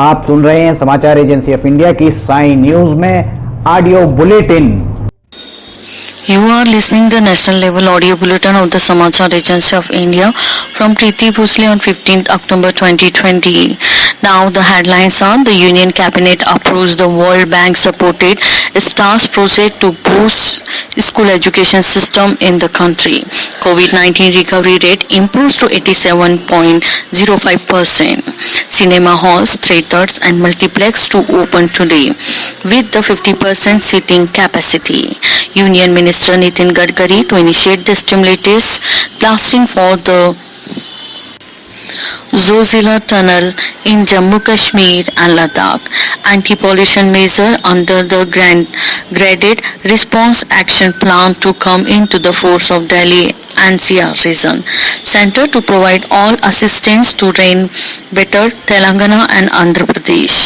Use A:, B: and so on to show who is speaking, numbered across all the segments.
A: आप सुन रहे हैं समाचार एजेंसी ऑफ इंडिया की साई न्यूज में audio bulletin.
B: You are listening the national level audio bulletin of the Samachar Agency of India from Preeti Bhosle on 15th October 2020. Now the headlines are: the Union Cabinet approves the World Bank supported STARS project to boost school education system in the country. COVID-19 recovery rate improves to 87.05%. Cinema halls, theatres and multiplex to open today with the 50% seating capacity. Union Minister Nitin Gadkari to initiate the stimulus blasting for the Zojila Tunnel in Jammu Kashmir and Ladakh. Anti-pollution measure under the graded response action plan to come into the force of Delhi NCR region. Center to provide all assistance to rain better Telangana and Andhra Pradesh.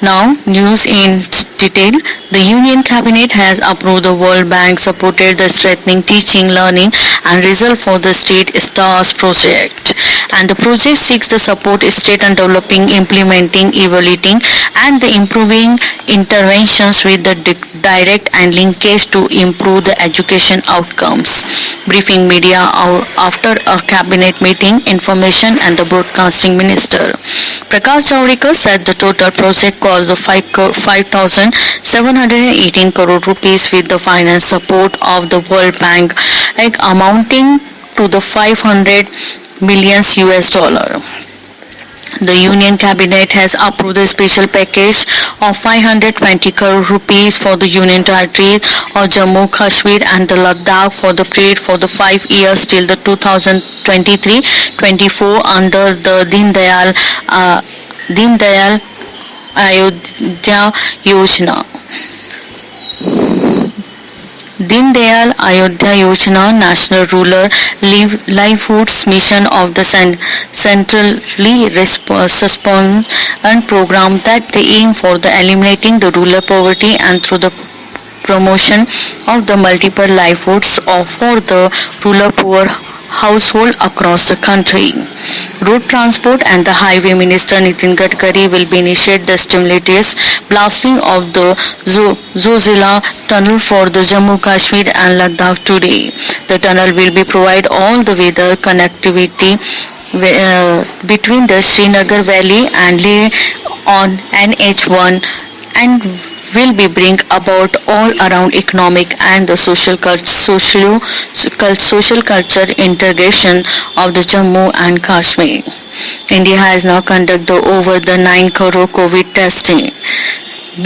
B: Now, news in detail. The Union Cabinet has approved the World Bank supported the strengthening teaching, learning and result for the state STARS project. And the project seeks the support state and developing, implementing, evaluating and the improving interventions with the direct and linkage to improve the education outcomes. Briefing media after a cabinet meeting, information and the broadcasting minister Prakash Javadekar said the total project cost the 5,718 crore rupees with the finance support of the World Bank, amounting to the 500 million US dollar. The Union Cabinet has approved a special package of 520 crore rupees for the Union Territory of Jammu, Kashmir and the Ladakh for the period for the 5 years till the 2023-24 under the Deen Dayal Ayodhya Yojana. Deen Dayal Ayodhya Yojana National Rural Livelihoods Mission of the centrally responsible program that they aim for the eliminating the rural poverty and through the promotion of the multiple livelihoods for the rural poor household across the country. Road Transport and the Highway Minister Nitin Gadkari will be initiate the stimulus blasting of the Zojila Tunnel for the Jammu Kashmir and Ladakh today. The tunnel will be provide all the weather connectivity between the Srinagar Valley and Leh on NH1 and will be bring about all around economic and the social culture integration of the Jammu and Kashmir. India has now conducted over the 9 crore COVID testing,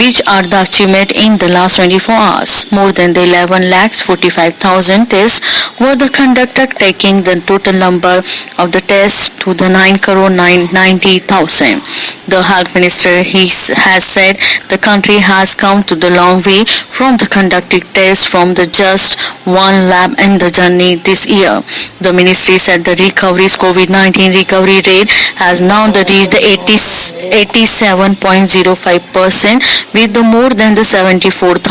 B: which are the achievement in the last 24 hours. More than the 11,45,000 tests were the conducted, taking the total number of the tests to the 9,990,000. The Health Minister has said the country has come to the long way from the conducting tests from the just one lab in the journey this year. The ministry said the COVID-19 recovery rate has now reached the 87.05% with the more than the 74,000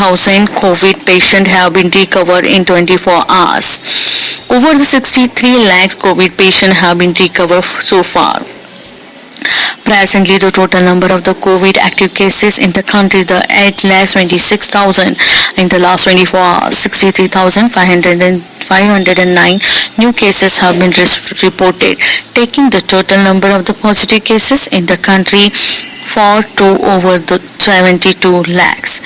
B: COVID patients have been recovered in 24 hours. Over the 63 lakhs COVID patients have been recovered so far. Presently, the total number of the COVID active cases in the country is 8,26,000. In the last 24 hours, 63,509 new cases have been reported, taking the total number of the positive cases in the country to over the 72 lakhs.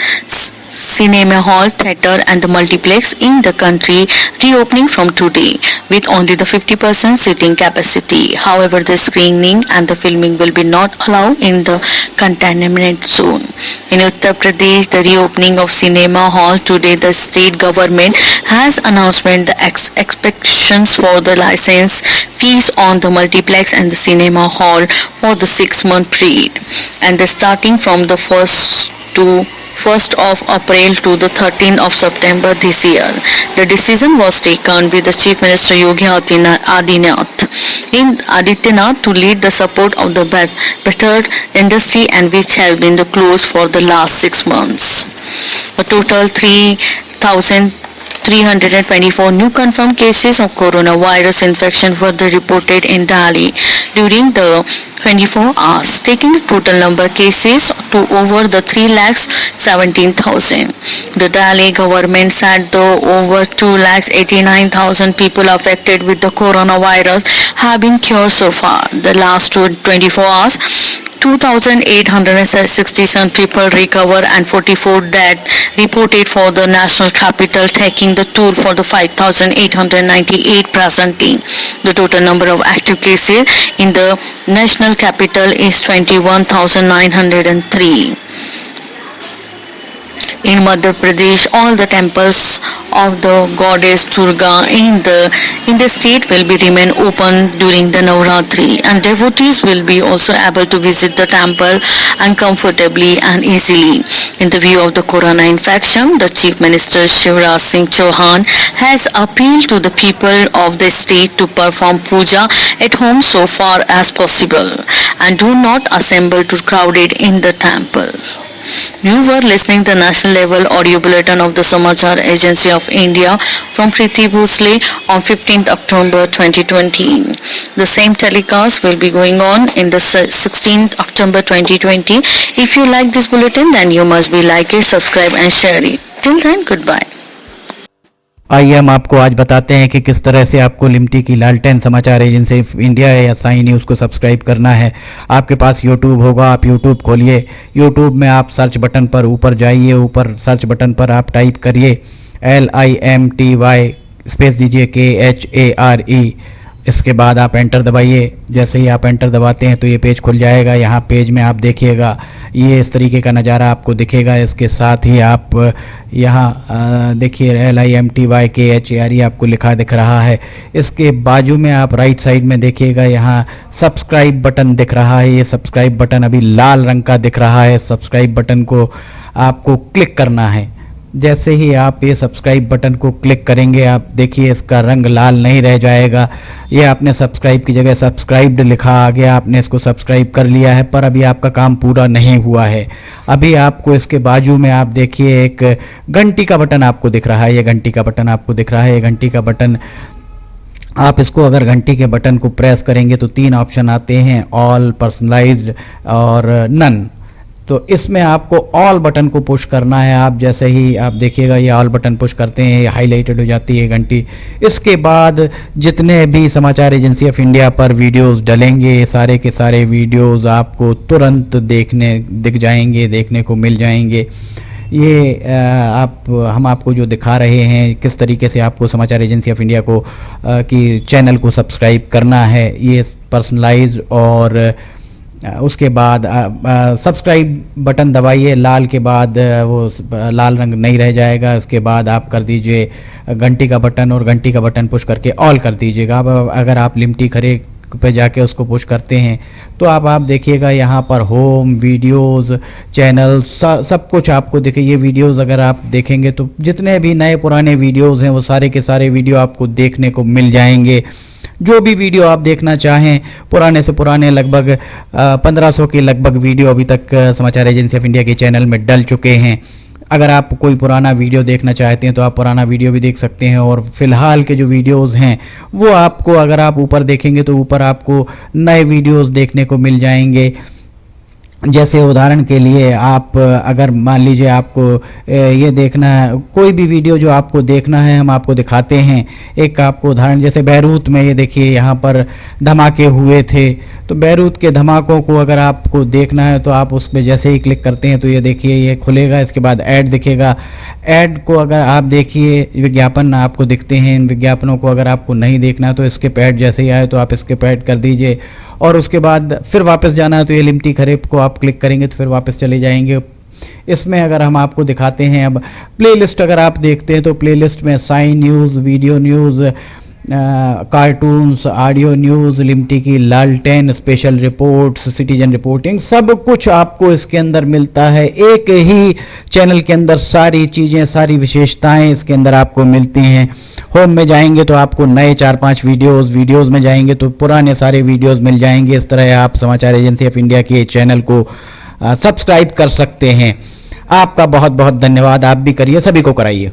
B: Cinema hall, theatre and the multiplex in the country reopening from today with only the 50% seating capacity. However, the screening and the filming will be not allowed in the containment zone. In Uttar Pradesh, the reopening of cinema hall today, the state government has announced the expectations for the license fees on the multiplex and the cinema hall for the 6-month period, and the starting from the 1st of April to the 13th of September this year. The decision was taken with the Chief Minister Yogi Adityanath to lead the support of the better industry and which has been closed for the last 6 months. A total 3,324 new confirmed cases of coronavirus infection were reported in Delhi during the 24 hours, taking the total number of cases to over the 3,17,000. The Delhi government said the over 2,89,000 people affected with the coronavirus have been cured so far. The last 24 hours, 2,867 people recovered and 44 deaths reported for the national capital, taking the toll for the 5,898 presently. The total number of active cases in the national capital is 21,903. In Madhya Pradesh, all the temples of the goddess Durga in the state will be remain open during the Navratri, and devotees will be also able to visit the temple and comfortably and easily. In the view of the corona infection, the Chief Minister Shivraj Singh Chauhan has appealed to the people of the state to perform puja at home so far as possible and do not assemble too crowded in the temple. You were listening to the national level audio bulletin of the Samachar Agency of India from Preeti Bhosle on 15th October 2020. The same telecast will be going on in the 16th October 2020. If you like this bulletin, then you must be like it, subscribe and share it. Till then, goodbye.
A: आइए हम आपको आज बताते हैं कि किस तरह से आपको लिमटी की लालटेन समाचार एजेंसी ऑफ इंडिया या साई न्यूज़ को सब्सक्राइब करना है। आपके पास यूट्यूब होगा, आप यूट्यूब खोलिए। यूट्यूब में आप सर्च बटन पर ऊपर जाइए, ऊपर सर्च बटन पर आप टाइप करिए LIMTY स्पेस दीजिए KHARE। इसके बाद आप एंटर दबाइए। जैसे ही आप एंटर दबाते हैं तो ये पेज खुल जाएगा। यहाँ पेज में आप देखिएगा ये इस तरीके का नज़ारा आपको दिखेगा। इसके साथ ही आप यहाँ देखिए LIMTY KHARE आपको लिखा दिख रहा है। इसके बाजू में आप राइट साइड में देखिएगा यहाँ सब्सक्राइब बटन दिख रहा है। ये सब्सक्राइब बटन अभी लाल रंग का दिख रहा है। सब्सक्राइब बटन को आपको क्लिक करना है। जैसे ही आप ये सब्सक्राइब बटन को क्लिक करेंगे आप देखिए इसका रंग लाल नहीं रह जाएगा। ये आपने सब्सक्राइब की जगह सब्सक्राइब्ड लिखा आ गया, आपने इसको सब्सक्राइब कर लिया है, पर अभी आपका काम पूरा नहीं हुआ है। अभी आपको इसके बाजू में आप देखिए एक घंटी का बटन आपको दिख रहा है। ये घंटी का बटन आपको दिख रहा है। ये घंटी का बटन आप इसको अगर घंटी के बटन को प्रेस करेंगे तो 3 ऑप्शन आते हैं, ऑल, पर्सनलाइज्ड और नन। तो इसमें आपको ऑल बटन को पुश करना है। आप जैसे ही आप देखिएगा ये ऑल बटन पुश करते हैं, ये हाईलाइटेड हो जाती है घंटी। इसके बाद जितने भी समाचार एजेंसी ऑफ इंडिया पर वीडियोस डलेंगे, सारे के सारे वीडियोस आपको तुरंत दिख जाएंगे, देखने को मिल जाएंगे। ये हम आपको जो दिखा रहे हैं किस तरीके से आपको समाचार एजेंसी ऑफ इंडिया को की चैनल को सब्सक्राइब करना है। ये पर्सनलाइज्ड और उसके बाद सब्सक्राइब बटन दबाइए, लाल के बाद वो लाल रंग नहीं रह जाएगा। इसके बाद आप कर दीजिए घंटी का बटन और घंटी का बटन पुश करके ऑल कर दीजिएगा। अब अगर आप लिमटी खरे पे जाके उसको पुश करते हैं तो आप देखिएगा यहाँ पर होम, वीडियोस, चैनल सब कुछ आपको दिखे। ये वीडियोस अगर आप देखेंगे तो जितने भी नए पुराने वीडियोस हैं वो सारे के सारे वीडियो आपको देखने को मिल जाएंगे। जो भी वीडियो आप देखना चाहें, पुराने से पुराने लगभग 1500 के लगभग वीडियो अभी तक समाचार एजेंसी ऑफ इंडिया के चैनल में डल चुके हैं। अगर आप कोई पुराना वीडियो देखना चाहते हैं तो आप पुराना वीडियो भी देख सकते हैं। और फिलहाल के जो वीडियोस हैं वो आपको अगर आप ऊपर देखेंगे तो ऊपर आपको नए वीडियोस देखने को मिल जाएंगे। जैसे उदाहरण के लिए आप अगर मान लीजिए आपको ये देखना है, कोई भी वीडियो जो आपको देखना है हम आपको दिखाते हैं। एक आपको उदाहरण जैसे बैरूत में ये देखिए यहाँ पर धमाके हुए थे, तो बैरूत के धमाकों को अगर आपको देखना है तो आप उस पर जैसे ही क्लिक करते हैं तो ये देखिए ये खुलेगा। इसके बाद ऐड दिखेगा। ऐड को अगर आप देखिए विज्ञापन आपको दिखते हैं। इन विज्ञापनों को अगर आपको नहीं देखना है तो स्किप ऐड जैसे ही आए तो आप स्किप ऐड कर दीजिए। और उसके बाद फिर वापस जाना है तो ये लिमटी खरेब को आप क्लिक करेंगे तो फिर वापस चले जाएंगे। इसमें अगर हम आपको दिखाते हैं अब प्लेलिस्ट अगर आप देखते हैं तो प्लेलिस्ट में Sai news, video news, cartoons, audio news, Limty की लालटेन, स्पेशल रिपोर्ट्स, सिटीजन रिपोर्टिंग, सब कुछ आपको इसके अंदर मिलता है। एक ही चैनल के अंदर सारी चीज़ें, सारी विशेषताएं इसके अंदर आपको मिलती हैं। होम में जाएंगे तो आपको नए 4-5 वीडियोज़ में जाएंगे तो पुराने सारे वीडियोज़ मिल जाएंगे। इस तरह आप समाचार एजेंसी ऑफ इंडिया के चैनल को सब्सक्राइब कर सकते हैं। आपका बहुत बहुत धन्यवाद। आप भी करिए, सभी को कराइए।